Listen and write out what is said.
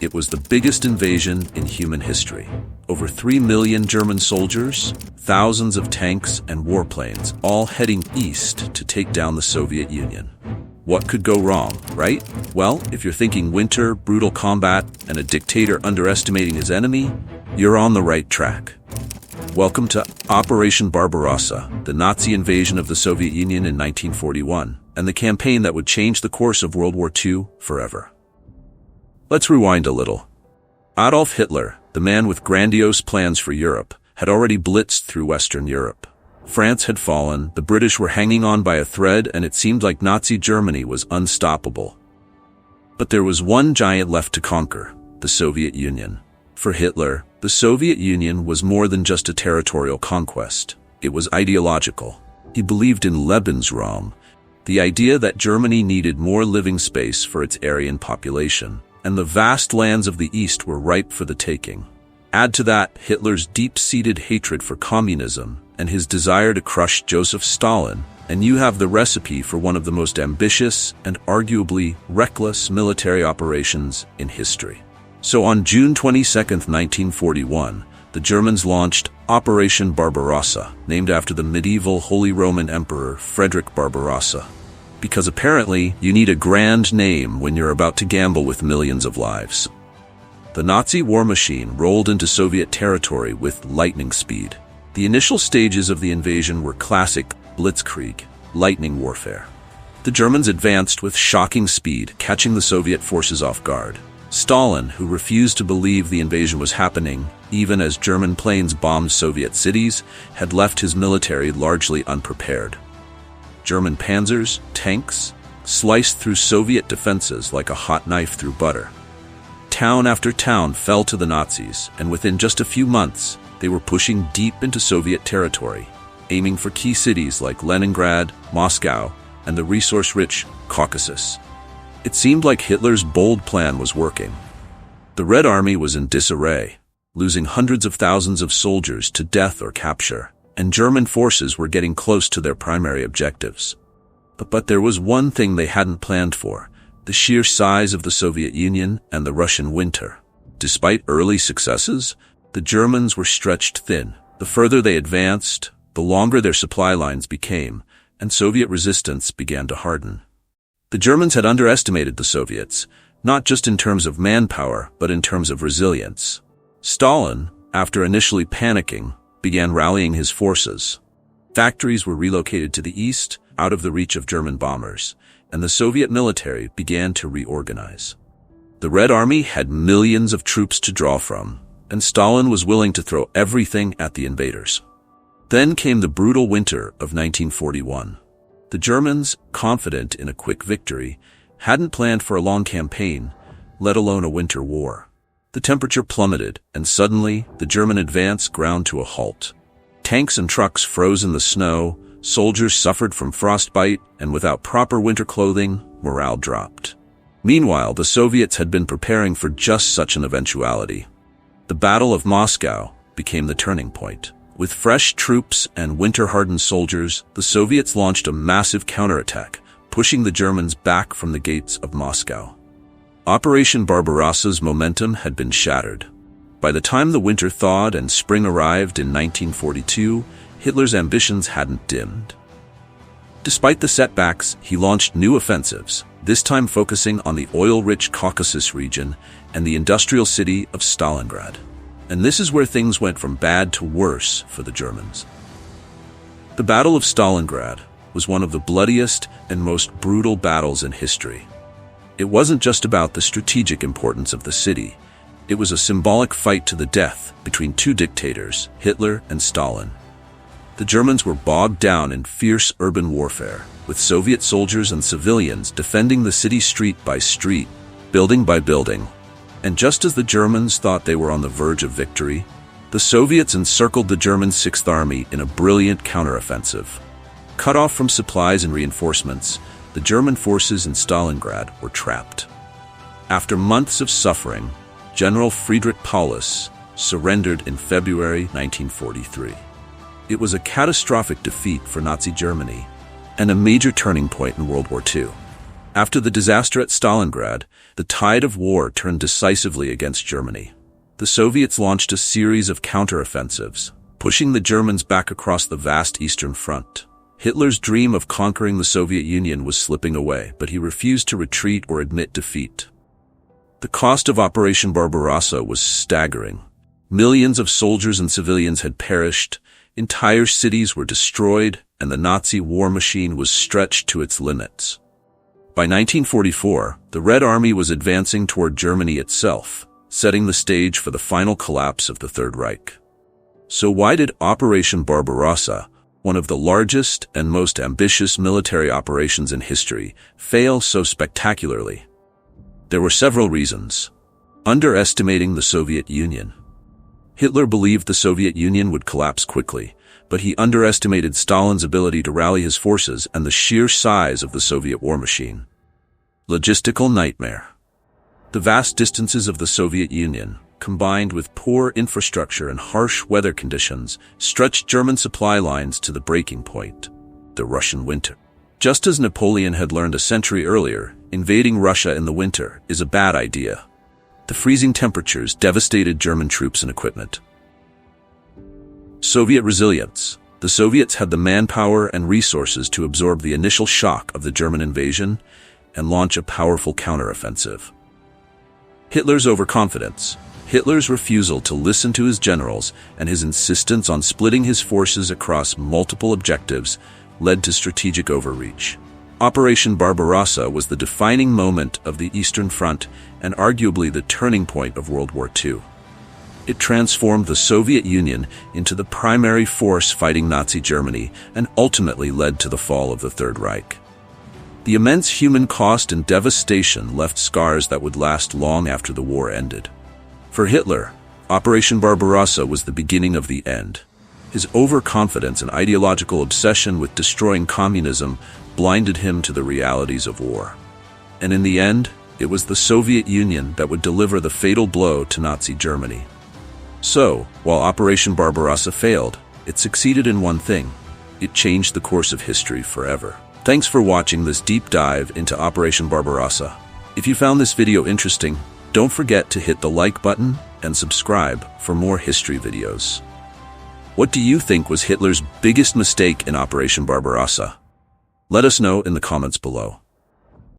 It was the biggest invasion in human history. Over 3 million German soldiers, thousands of tanks and warplanes, all heading east to take down the Soviet Union. What could go wrong, right? Well, if you're thinking winter, brutal combat, and a dictator underestimating his enemy, you're on the right track. Welcome to Operation Barbarossa, the Nazi invasion of the Soviet Union in 1941, and the campaign that would change the course of World War II forever. Let's rewind a little. Adolf Hitler, the man with grandiose plans for Europe, had already blitzed through Western Europe. France had fallen, the British were hanging on by a thread, and it seemed like Nazi Germany was unstoppable. But there was one giant left to conquer, the Soviet Union. For Hitler, the Soviet Union was more than just a territorial conquest. It was ideological. He believed in Lebensraum, the idea that Germany needed more living space for its Aryan population, and the vast lands of the East were ripe for the taking. Add to that Hitler's deep-seated hatred for communism and his desire to crush Joseph Stalin, and you have the recipe for one of the most ambitious and arguably reckless military operations in history. So on June 22, 1941, the Germans launched Operation Barbarossa, named after the medieval Holy Roman Emperor Frederick Barbarossa. Because apparently, you need a grand name when you're about to gamble with millions of lives. The Nazi war machine rolled into Soviet territory with lightning speed. The initial stages of the invasion were classic blitzkrieg, lightning warfare. The Germans advanced with shocking speed, catching the Soviet forces off guard. Stalin, who refused to believe the invasion was happening, even as German planes bombed Soviet cities, had left his military largely unprepared. German panzers, tanks, sliced through Soviet defenses like a hot knife through butter. Town after town fell to the Nazis, and within just a few months, they were pushing deep into Soviet territory, aiming for key cities like Leningrad, Moscow, and the resource-rich Caucasus. It seemed like Hitler's bold plan was working. The Red Army was in disarray, losing hundreds of thousands of soldiers to death or capture, and German forces were getting close to their primary objectives. But there was one thing they hadn't planned for: the sheer size of the Soviet Union and the Russian winter. Despite early successes, the Germans were stretched thin. The further they advanced, the longer their supply lines became, and Soviet resistance began to harden. The Germans had underestimated the Soviets, not just in terms of manpower, but in terms of resilience. Stalin, after initially panicking, began rallying his forces. Factories were relocated to the east, out of the reach of German bombers, and the Soviet military began to reorganize. The Red Army had millions of troops to draw from, and Stalin was willing to throw everything at the invaders. Then came the brutal winter of 1941. The Germans, confident in a quick victory, hadn't planned for a long campaign, let alone a winter war. The temperature plummeted, and suddenly, the German advance ground to a halt. Tanks and trucks froze in the snow, soldiers suffered from frostbite, and without proper winter clothing, morale dropped. Meanwhile, the Soviets had been preparing for just such an eventuality. The Battle of Moscow became the turning point. With fresh troops and winter-hardened soldiers, the Soviets launched a massive counterattack, pushing the Germans back from the gates of Moscow. Operation Barbarossa's momentum had been shattered. By the time the winter thawed and spring arrived in 1942, Hitler's ambitions hadn't dimmed. Despite the setbacks, he launched new offensives, this time focusing on the oil-rich Caucasus region and the industrial city of Stalingrad. And this is where things went from bad to worse for the Germans. The Battle of Stalingrad was one of the bloodiest and most brutal battles in history. It wasn't just about the strategic importance of the city. It was a symbolic fight to the death between two dictators, Hitler and Stalin. The Germans were bogged down in fierce urban warfare, with Soviet soldiers and civilians defending the city street by street, building by building. And just as the Germans thought they were on the verge of victory, the Soviets encircled the German Sixth Army in a brilliant counteroffensive. Cut off from supplies and reinforcements, the German forces in Stalingrad were trapped. After months of suffering, General Friedrich Paulus surrendered in February 1943. It was a catastrophic defeat for Nazi Germany and a major turning point in World War II. After the disaster at Stalingrad, the tide of war turned decisively against Germany. The Soviets launched a series of counteroffensives, pushing the Germans back across the vast Eastern Front. Hitler's dream of conquering the Soviet Union was slipping away, but he refused to retreat or admit defeat. The cost of Operation Barbarossa was staggering. Millions of soldiers and civilians had perished, entire cities were destroyed, and the Nazi war machine was stretched to its limits. By 1944, the Red Army was advancing toward Germany itself, setting the stage for the final collapse of the Third Reich. So why did Operation Barbarossa, one of the largest and most ambitious military operations in history, fail so spectacularly? There were several reasons. Underestimating the Soviet Union. Hitler believed the Soviet Union would collapse quickly, but he underestimated Stalin's ability to rally his forces and the sheer size of the Soviet war machine. Logistical nightmare. The vast distances of the Soviet Union, combined with poor infrastructure and harsh weather conditions, stretched German supply lines to the breaking point, the Russian winter. Just as Napoleon had learned a century earlier, invading Russia in the winter is a bad idea. The freezing temperatures devastated German troops and equipment. Soviet resilience. The Soviets had the manpower and resources to absorb the initial shock of the German invasion and launch a powerful counteroffensive. Hitler's overconfidence. Hitler's refusal to listen to his generals and his insistence on splitting his forces across multiple objectives led to strategic overreach. Operation Barbarossa was the defining moment of the Eastern Front and arguably the turning point of World War II. It transformed the Soviet Union into the primary force fighting Nazi Germany and ultimately led to the fall of the Third Reich. The immense human cost and devastation left scars that would last long after the war ended. For Hitler, Operation Barbarossa was the beginning of the end. His overconfidence and ideological obsession with destroying communism blinded him to the realities of war. And in the end, it was the Soviet Union that would deliver the fatal blow to Nazi Germany. So, while Operation Barbarossa failed, it succeeded in one thing. It changed the course of history forever. Thanks for watching this deep dive into Operation Barbarossa. If you found this video interesting, don't forget to hit the like button and subscribe for more history videos. What do you think was Hitler's biggest mistake in Operation Barbarossa? Let us know in the comments below.